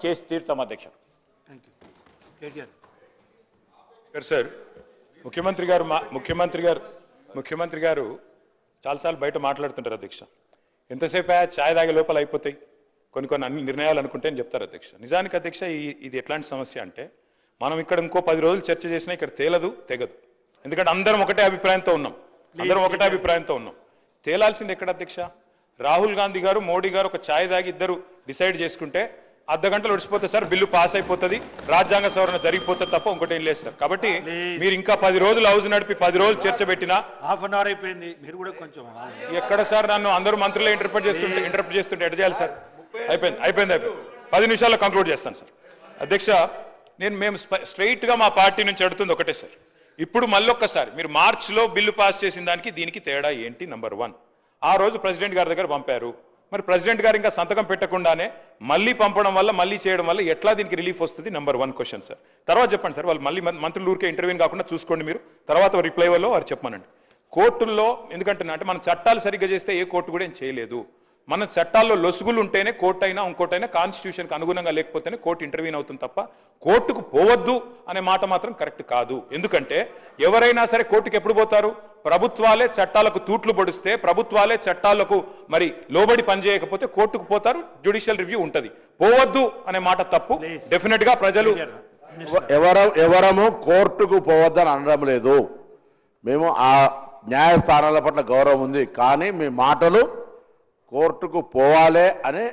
చేసి తీరుతాం అధ్యక్ష. సార్ ముఖ్యమంత్రి గారు చాలాసార్లు బయట మాట్లాడుతుంటారు అధ్యక్ష. ఎంతసేపు ఛాయ్ తాగే లోపల అయిపోతాయి కొన్ని అన్ని నిర్ణయాలు అనుకుంటే అని చెప్తారు అధ్యక్ష. నిజానికి అధ్యక్ష ఇది ఎట్లాంటి సమస్య అంటే మనం ఇక్కడ ఇంకో 10 రోజులు చర్చ చేసినా ఇక్కడ తెగదు. ఎందుకంటే అందరం ఒకటే అభిప్రాయంతో ఉన్నాం. తేలాల్సింది ఎక్కడ అధ్యక్ష? రాహుల్ గాంధీ గారు మోడీ గారు ఒక ఛాయ్ తాగి ఇద్దరు డిసైడ్ చేసుకుంటే అర్ధ గంటలు ఒడిచిపోతుంది సార్, బిల్లు పాస్ అయిపోతుంది, రాజ్యాంగ సవరణ జరిగిపోతుంది తప్ప ఇంకోటి ఏం లేదు సార్. కాబట్టి మీరు ఇంకా 10 రోజులు హౌస్ నడిపి 10 రోజులు చర్చ పెట్టినా హాఫ్ అన్ అవర్ అయిపోయింది. మీరు కూడా కొంచెం ఎక్కడ సార్ నన్ను అందరూ మంత్రులే ఇంటర్ప్రిట్ చేస్తుంటే ఎట్ట చేయాలి సార్? అయిపోయింది 10 నిమిషాల్లో కంక్లూడ్ చేస్తాను సార్. అధ్యక్ష మేము స్ట్రైట్ గా మా పార్టీ నుంచి అడుగుతుంది ఒకటే సార్. ఇప్పుడు మళ్ళొక్కసారి మీరు మార్చిలో బిల్లు పాస్ చేసిన దానికి దీనికి తేడా ఏంటి? నంబర్ 1, ఆ రోజు ప్రెసిడెంట్ గారి దగ్గర పంపారు. మరి ప్రెసిడెంట్ గారు ఇంకా సంతకం పెట్టకుండానే మళ్ళీ పంపడం వల్ల మళ్ళీ చేయడం వల్ల ఎట్లా దీనికి రిలీఫ్ వస్తుంది? Number 1 question sir. తర్వాత చెప్పండి సార్, వాళ్ళు మళ్ళీ మంత్రులు ఊరికే ఇంటర్వ్యూ కాకుండా చూసుకోండి మీరు. తర్వాత రిప్లై వల్ల వారు చెప్పమనండి. కోర్టుల్లో ఎందుకంటే అంటే మనం చట్టాలు సరిగ్గా చేస్తే ఏ కోర్టు కూడా ఏం చేయలేదు. మన చట్టాల్లో లొసుగులు ఉంటేనే కోర్టు అయినా ఇంకోటైనా కాన్స్టిట్యూషన్కి అనుగుణంగా లేకపోతేనే కోర్టు ఇంటర్వ్యూన్ అవుతుంది తప్ప కోర్టుకు పోవద్దు అనే మాట మాత్రం కరెక్ట్ కాదు. ఎందుకంటే ఎవరైనా సరే కోర్టుకు ఎప్పుడు పోతారు? ప్రభుత్వాలే చట్టాలకు తూట్లు పొడిస్తే, ప్రభుత్వాలే చట్టాలకు మరి లోబడి పనిచేయకపోతే కోర్టుకు పోతారు, జ్యుడిషియల్ రివ్యూ ఉంటుంది. పోవద్దు అనే మాట తప్పు. డెఫినెట్ గా ప్రజలు ఎవరము కోర్టుకు పోవద్దని అనడం లేదు. మేము ఆ న్యాయస్థానాల పట్ల గౌరవం ఉంది, కానీ మీ మాటలు కోర్టుకు పోవాలే అని